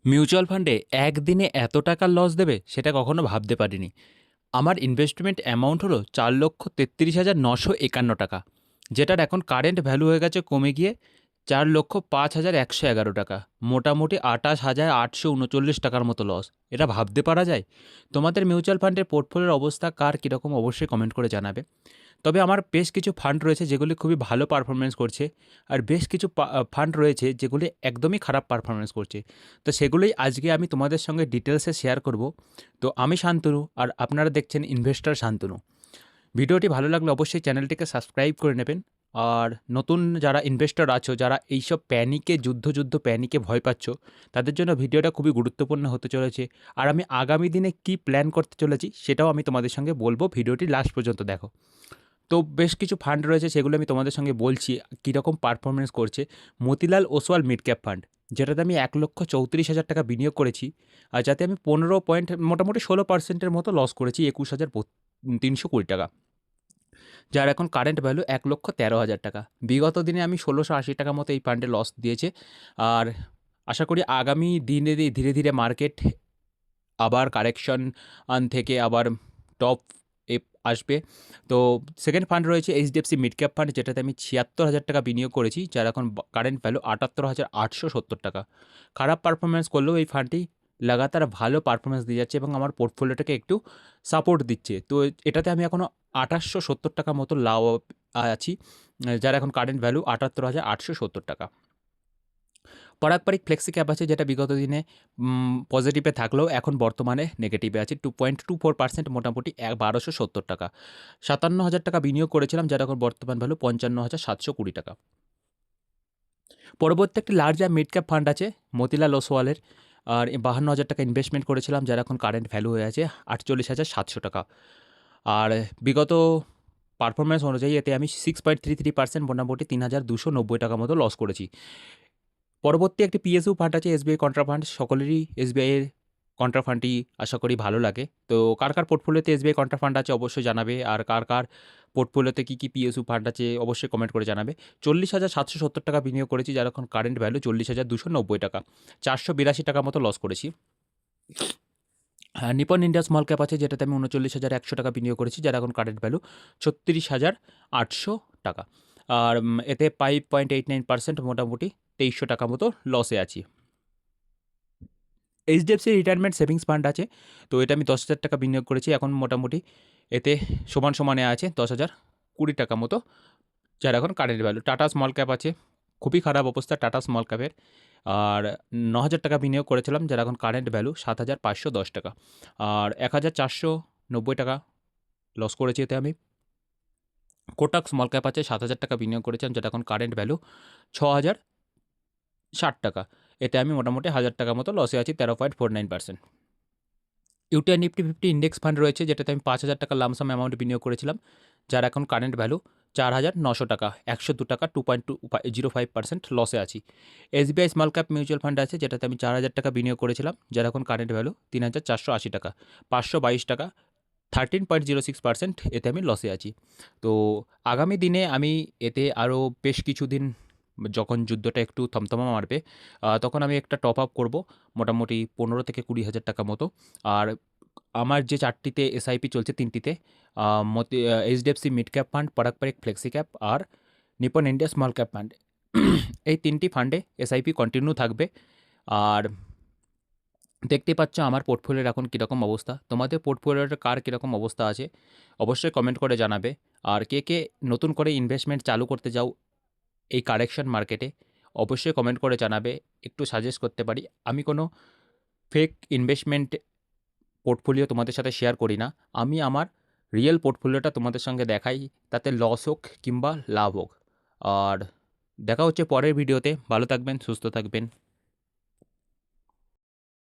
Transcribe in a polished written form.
Mutual ফান্ডে একদিনে এত টাকা লস দেবে সেটা কখনো ভাবতে পারিনি। আমার ইনভেস্টমেন্ট অ্যামাউন্ট হলো 4,33,951 টাকা, যেটার এখন কারেন্ট ভ্যালু হয়ে গেছে কমে গিয়ে 4,05,111 টাকা। মোটামুটি 28,839 টাকার মতো লস। এটা ভাবতে পারা যায়? তোমাদের মিউচুয়াল ফান্ডের পোর্টফোলিওর অবস্থা কার কীরকম অবশ্যই কমেন্ট করে জানাবে। তবে আমার বেশ কিছু ফান্ড রয়েছে যেগুলি খুবই ভালো পারফরমেন্স করছে, আর বেশ কিছু ফান্ড রয়েছে যেগুলি একদমই খারাপ পারফরমেন্স করছে। তো সেগুলোই আজকে আমি তোমাদের সঙ্গে ডিটেলসে শেয়ার করব। তো আমি শান্তনু, আর আপনারা দেখছেন ইনভেস্টর শান্তনু। ভিডিওটি ভালো লাগলে অবশ্যই চ্যানেলটিকে সাবস্ক্রাইব করে নেবেন। আর নতুন যারা ইনভেস্টর আছো, যারা এইসব প্যানিকে যুদ্ধ প্যানিকে ভয় পাচ্ছ, তাদের জন্য ভিডিওটা খুবই গুরুত্বপূর্ণ হতে চলেছে। আর আমি আগামী দিনে কি প্ল্যান করতে চলেছি সেটাও আমি তোমাদের সঙ্গে বলবো, ভিডিওটি লাস্ট পর্যন্ত দেখো। তো বেশ কিছু ফান্ড রয়েছে সেগুলো আমি তোমাদের সঙ্গে বলছি কীরকম পারফরমেন্স করছে। Motilal Oswal mid cap fund, যেটাতে আমি 1,34,000 টাকা বিনিয়োগ করেছি, আর যাতে আমি 15 পয়েন্ট মোটামুটি 16% মতো লস করেছি, 21,320 টাকা, যার এখন কারেন্ট ভ্যালু 1,13,000 টাকা। বিগত দিনে আমি 1,680 টাকা মতো এই ফান্ডে লস দিয়েছে। আর আশা করি আগামী দিনে ধীরে ধীরে মার্কেট আবার কারেকশন থেকে আবার টপ এ আসবে। তো সেকেন্ড ফান্ড রয়েছে এইচডিএফসি মিড ক্যাপ ফান্ড, যেটাতে আমি 76,000 টাকা বিনিয়োগ করেছি, যার এখন কারেন্ট ভ্যালু 78,870 টাকা। খারাপ পারফরমেন্স করলেও এই ফান্ডটি লাগাতার ভালো পারফরমেন্স দিয়ে যাচ্ছে এবং আমার পোর্টফোলিওটাকে একটু সাপোর্ট দিচ্ছে। তো এটাতে আমি এখনও 2870 টাকা মতো লাভ আছি, যার এখন কারেন্ট ভ্যালু 78,870 টাকা। পারাকপারিক ফ্লেক্সি ক্যাপ আছে, যেটা বিগত দিনে পজিটিভে থাকলেও এখন বর্তমানে নেগেটিভে আছে 2.24%, মোটামুটি 1,270 টাকা। 57,000 টাকা বিনিয়োগ করেছিলাম, যার এখন বর্তমান ভ্যালু 55,720 টাকা। পরবর্তী একটি লার্জ মিড ক্যাপ ফান্ড আছে মতিলাল ওসওয়ালের, আর 52,000 টাকা ইনভেস্টমেন্ট করেছিলাম, যার এখন কারেন্ট ভ্যালু হয়ে আছে 48,700 টাকা। আর বিগত পারফরমেন্স অনুযায়ী এতে আমি 6.33%, মোটামুটি 3,290 টাকা মতো লস করেছি। পরবর্তী একটি পিএসইউ ফান্ড আছে এসবিআই কন্ট্রা ফান্ড। সকলেরই এসবিআইয়ের কন্ট্রা ফান্ডটি আশা করি ভালো লাগে। তো কার কার পোর্টফোলিওতে এসবিআই কন্ট্রা ফান্ড আছে অবশ্যই জানাবে, আর কার কার পোর্টফোলিওতে কী কী পিএসইউ ফান্ড আছে অবশ্যই কমেন্ট করে জানাবে। 40,770 টাকা বিনিয়োগ করেছি, যার এখন কারেন্ট ভ্যালু 40,290 টাকা। 482 টাকা মতো লস করেছি। হ্যাঁ, নিপন ইন্ডিয়া স্মল ক্যাপ আছে, যেটাতে আমি 39,100 টাকা বিনিয়োগ করেছি, যার এখন কারেন্ট ভ্যালু 36,800 টাকা। আর এতে 5.89%, মোটামুটি 2300 টাকা মতো লসে আছি। এইচডিএফসি রিটায়ারমেন্ট সেভিংস ফান্ড আছে, তো এটা আমি 10,000 টাকা বিনিয়োগ করেছি, এখন মোটামুটি এতে সমানে আছে 10,020 টাকা মতো, যার এখন current value. Tata small cap আছে, খুবই খারাপ অবস্থা টাটা স্মল ক্যাপের, আর 9,000 টাকা বিনিয়োগ করেছিলাম, যার এখন কারেন্ট ভ্যালু 7,510 টাকা। আর 1,490 টাকা লস করেছি এতে আমি। কোটাক স্মল ক্যাপ আছে, 7,000 টাকা বিনিয়োগ করেছিলাম, যেটা এখন কারেন্ট ভ্যালু 6,060 টাকা। এতে আমি মোটামুটি 1,000 টাকা মতো লসে আছি, 13.49%। ইউটিআই নিফটি 50 ইন্ডেক্স ফান্ড রয়েছে, যেটাতে আমি 5,000 টাকা লামসাম অ্যামাউন্ট বিনিয়োগ করেছিলাম, যার এখন কারেন্ট ভ্যালু 4,900 টাকা। 102 টাকা, 2.05% লসে আছি। SBI small cap mutual fund আছে, যেটাতে আমি 4,000 টাকা বিনিয়োগ করেছিলাম, যার এখন কারেন্ট ভ্যালু 3,480 টাকা। 522 টাকা, 13.06%, এতে আমি লসে আছি। তো আগামী দিনে আমি এতে আরও বেশ কিছুদিন, যখন যুদ্ধটা একটু থমথমা মারবে, তখন আমি একটা টপ আপ করব, মোটামুটি 15,000 থেকে 20,000 টাকা মতো। আর আমার যে 4টিতে এসআইপি চলছে, 3টিতে HDFC mid cap fund, Parag Parikh flexi cap আর Nipon India small cap fund, এই 3টি ফান্ডে এসআইপি কন্টিনিউ থাকবে। আর দেখতে পাচ্ছ আমার পোর্টফোলিওর এখন কীরকম অবস্থা। তোমাদের পোর্টফোলিওর কার কীরকম অবস্থা আছে অবশ্যই কমেন্ট করে জানাবে। আর কে কে নতুন করে ইনভেস্টমেন্ট চালু করতে যাও এই কারেকশন মার্কেটে, অবশ্যই কমেন্ট করে জানাবে, একটু সাজেস্ট করতে পারি। আমি কোনো ফেক ইনভেস্টমেন্ট পোর্টফোলিও তোমাদের সাথে শেয়ার করি না, আমি আমার রিয়েল পোর্টফোলিওটা তোমাদের সঙ্গে দেখাই, তাতে লস হোক কিংবা লাভ হোক। আর দেখা হচ্ছে পরের ভিডিওতে, ভালো থাকবেন, সুস্থ থাকবেন।